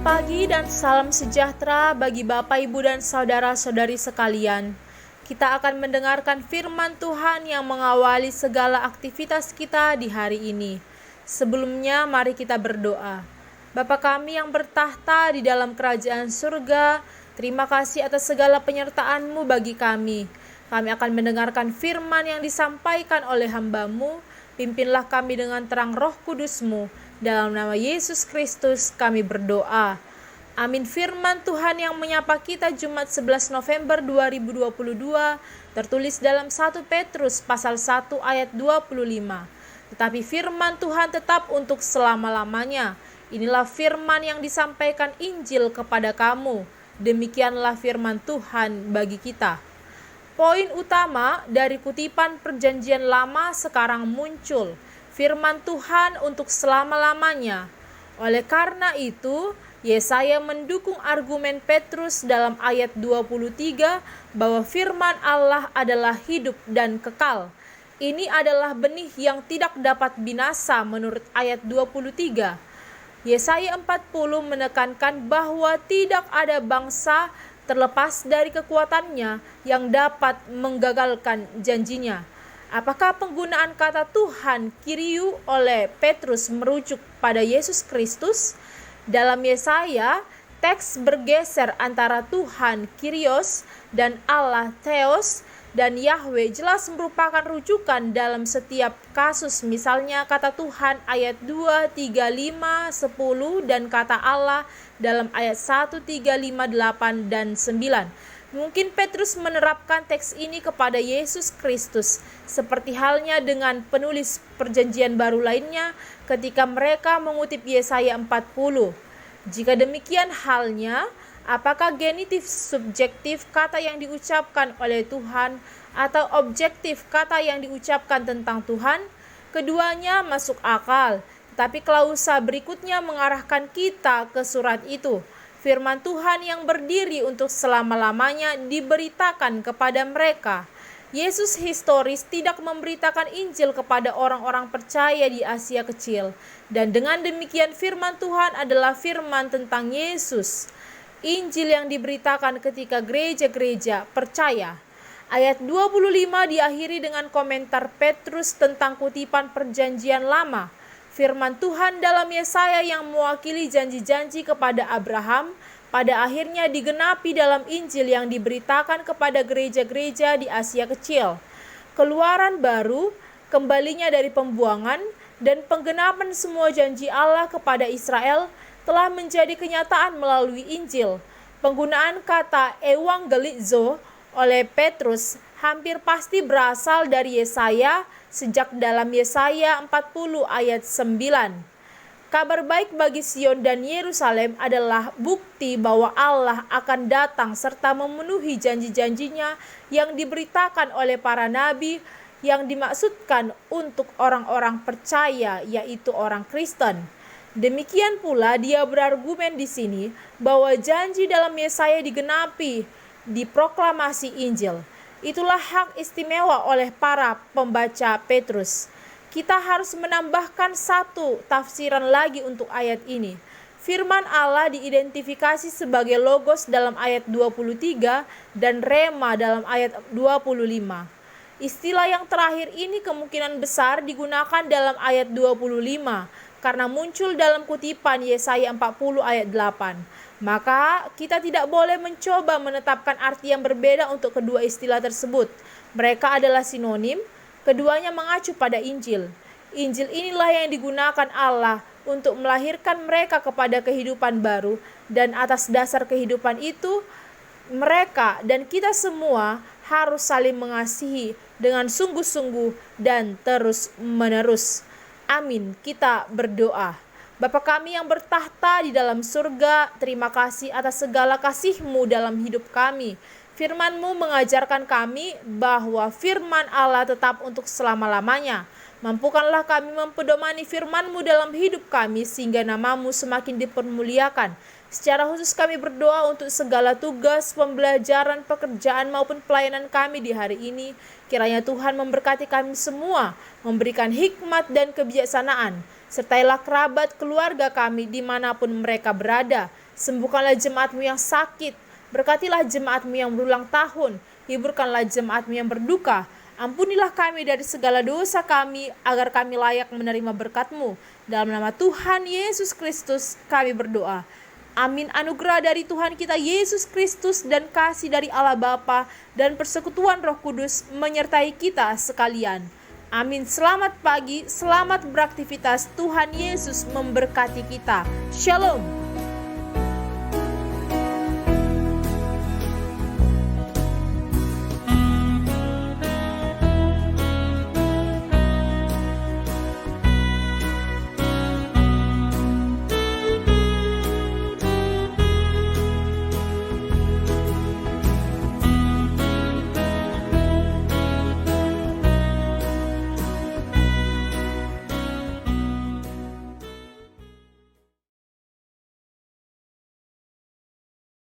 pagi dan salam sejahtera bagi Bapak, Ibu, dan saudara-saudari sekalian. Kita akan mendengarkan firman Tuhan yang mengawali segala aktivitas kita di hari ini. Sebelumnya, mari kita berdoa. Bapa kami yang bertahta di dalam kerajaan surga, terima kasih atas segala penyertaan-Mu bagi kami. Kami akan mendengarkan firman yang disampaikan oleh hamba-Mu. Pimpinlah kami dengan terang Roh Kudus-Mu. Dalam nama Yesus Kristus kami berdoa. Amin. Firman Tuhan yang menyapa kita Jumat 11 November 2022 tertulis dalam 1 Petrus pasal 1 ayat 25. Tetapi firman Tuhan tetap untuk selama-lamanya. Inilah firman yang disampaikan Injil kepada kamu. Demikianlah firman Tuhan bagi kita. Poin utama dari kutipan Perjanjian Lama sekarang muncul. Firman Tuhan untuk selama-lamanya. Oleh karena itu, Yesaya mendukung argumen Petrus dalam ayat 23 bahwa firman Allah adalah hidup dan kekal. Ini adalah benih yang tidak dapat binasa menurut ayat 23. Yesaya 40 menekankan bahwa tidak ada bangsa terlepas dari kekuatannya yang dapat menggagalkan janjinya. Apakah penggunaan kata Tuhan Kyriou oleh Petrus merujuk pada Yesus Kristus? Dalam Yesaya, teks bergeser antara Tuhan Kyrios dan Allah Theos, dan Yahweh jelas merupakan rujukan dalam setiap kasus. Misalnya kata Tuhan ayat 2, 3, 5, 10 dan kata Allah dalam ayat 1, 3, 5, 8 dan 9. Mungkin Petrus menerapkan teks ini kepada Yesus Kristus, seperti halnya dengan penulis perjanjian baru lainnya ketika mereka mengutip Yesaya 40. Jika demikian halnya, apakah genitif subjektif kata yang diucapkan oleh Tuhan atau objektif kata yang diucapkan tentang Tuhan? Keduanya masuk akal, tetapi klausa berikutnya mengarahkan kita ke surat itu. Firman Tuhan yang berdiri untuk selama-lamanya diberitakan kepada mereka. Yesus historis tidak memberitakan Injil kepada orang-orang percaya di Asia Kecil. Dan dengan demikian firman Tuhan adalah firman tentang Yesus. Injil yang diberitakan ketika gereja-gereja percaya. Ayat 25 diakhiri dengan komentar Petrus tentang kutipan Perjanjian Lama. Firman Tuhan dalam Yesaya yang mewakili janji-janji kepada Abraham pada akhirnya digenapi dalam Injil yang diberitakan kepada gereja-gereja di Asia Kecil. Keluaran baru, kembalinya dari pembuangan, dan penggenapan semua janji Allah kepada Israel telah menjadi kenyataan melalui Injil. Penggunaan kata evangelizo oleh Petrus hampir pasti berasal dari Yesaya sejak dalam Yesaya 40 ayat 9. Kabar baik bagi Sion dan Yerusalem adalah bukti bahwa Allah akan datang serta memenuhi janji-janjinya yang diberitakan oleh para nabi yang dimaksudkan untuk orang-orang percaya, yaitu orang Kristen. Demikian pula dia berargumen di sini bahwa janji dalam Yesaya digenapi di proklamasi Injil. Itulah hak istimewa oleh para pembaca Petrus. Kita harus menambahkan satu tafsiran lagi untuk ayat ini. Firman Allah diidentifikasi sebagai logos dalam ayat 23 dan rema dalam ayat 25. Istilah yang terakhir ini kemungkinan besar digunakan dalam ayat 25 karena muncul dalam kutipan Yesaya 40 ayat 8. Maka kita tidak boleh mencoba menetapkan arti yang berbeda untuk kedua istilah tersebut. Mereka adalah sinonim, keduanya mengacu pada Injil. Injil inilah yang digunakan Allah untuk melahirkan mereka kepada kehidupan baru, dan atas dasar kehidupan itu, mereka dan kita semua harus saling mengasihi dengan sungguh-sungguh dan terus-menerus. Amin. Kita berdoa. Bapa kami yang bertahta di dalam surga, terima kasih atas segala kasih-Mu dalam hidup kami. Firman-Mu mengajarkan kami bahwa firman Allah tetap untuk selama-lamanya. Mampukanlah kami mempedomani firman-Mu dalam hidup kami sehingga nama-Mu semakin dipermuliakan. Secara khusus kami berdoa untuk segala tugas, pembelajaran, pekerjaan maupun pelayanan kami di hari ini. Kiranya Tuhan memberkati kami semua, memberikan hikmat dan kebijaksanaan. Sertailah kerabat keluarga kami dimanapun mereka berada, Sembuhkanlah jemaat-Mu yang sakit. Berkatilah jemaat-Mu yang berulang tahun. Hiburkanlah jemaat-Mu yang berduka. Ampunilah kami dari segala dosa kami, agar kami layak menerima berkat-Mu. Dalam nama Tuhan Yesus Kristus kami berdoa. Amin. Anugerah dari Tuhan kita Yesus Kristus dan kasih dari Allah Bapa dan persekutuan Roh Kudus menyertai kita sekalian. Amin. Selamat pagi, selamat beraktivitas. Tuhan Yesus memberkati kita. Shalom.